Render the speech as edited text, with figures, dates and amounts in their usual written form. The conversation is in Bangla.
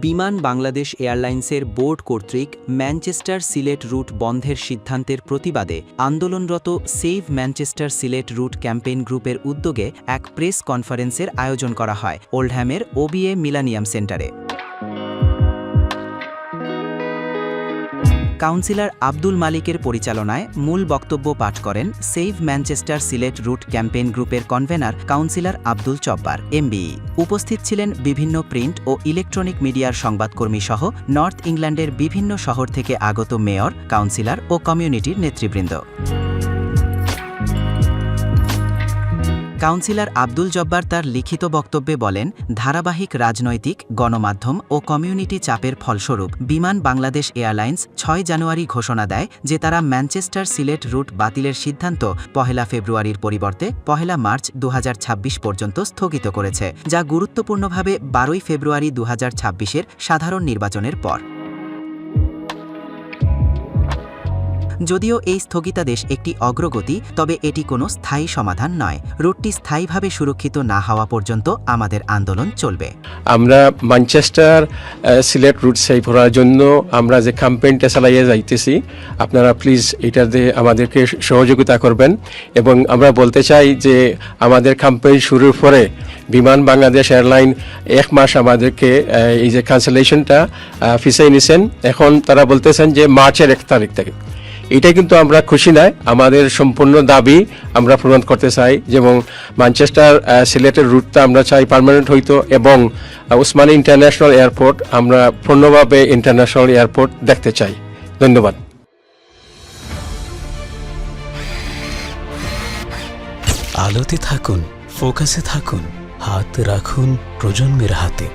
বিমান বাংলাদেশ এয়ারলাইন্সের বোর্ড কর্তৃক ম্যানচেস্টার সিলেট রুট বন্ধের সিদ্ধান্তের প্রতিবাদে আন্দোলনরত save Manchester Sylhet route campaign গ্রুপের উদ্যোগে এক প্রেস কনফারেন্সের আয়োজন করা হয় ওল্ডহ্যামের ওবিএ মিলানিয়াম সেন্টারে। কাউন্সিলর আব্দুল মালিকের পরিচালনায় মূল বক্তব্য পাঠ করেন save Manchester Sylhet route campaign গ্রুপের convener councillor Abdul Jabbar MBE. উপস্থিত ছিলেন বিভিন্ন প্রিন্ট ও ইলেকট্রনিক মিডিয়ার সংবাদকর্মী সহ নর্থ ইংল্যান্ডের বিভিন্ন শহর থেকে আগত মেয়র, কাউন্সিলর ও কমিউনিটির নেতৃবৃন্দ। কাউন্সিলর আব্দুল জব্বার তার লিখিত বক্তব্যে বলেন, ধারাবাহিক রাজনৈতিক, গণমাধ্যম ও কমিউনিটি চাপের ফলস্বরূপ বিমান বাংলাদেশ এয়ারলাইন্স ৬ জানুয়ারি ঘোষণা দেয় যে তারা ম্যানচেস্টার সিলেট রুট বাতিলের সিদ্ধান্ত ১ ফেব্রুয়ারির পরিবর্তে ১ মার্চ ২০২৬ পর্যন্ত স্থগিত করেছে, যা গুরুত্বপূর্ণভাবে ১২ ফেব্রুয়ারি ২০২৬-এর সাধারণ নির্বাচনের পর। যদিও এই স্থগিতাদেশ একটি অগ্রগতি, তবে এটি কোনো স্থায়ী সমাধান নয়। রুটটি স্থায়ীভাবে সুরক্ষিত না হওয়া পর্যন্ত আমাদের আন্দোলন চলবে। আমরা ম্যানচেস্টার সিলেট রুট সেভ করার জন্য আমরা যে ক্যাম্পেইনটা চালাইয়ে যাইতেছি, আপনারা প্লিজ এটাতে আমাদেরকে সহযোগিতা করবেন। এবং আমরা বলতে চাই যে আমাদের ক্যাম্পেইন শুরুর পরে বিমান বাংলাদেশ এয়ারলাইন 1 মাস আমাদেরকে এই যে ক্যান্সেলেশনটা ফিসাই নিছেন। এখন তারা বলতেছেন যে মার্চের 1 তারিখ থেকে। এটা কিন্তু আমরা খুশি নয়। আমাদের সম্পূর্ণ দাবি আমরা পূরণ করতে চাই, যেমন ম্যানচেস্টার সিলেটের রুটটা আমরা চাই পার্মানেন্ট হইতো, এবং ওসমানী ইন্টারন্যাশনাল এয়ারপোর্ট আমরা পূর্ণভাবে ইন্টারন্যাশনাল এয়ারপোর্ট দেখতে চাই। ধন্যবাদ। আলোতে থাকুন, ফোকাসে থাকুন, হাত রাখুন প্রজন্মের হাতে।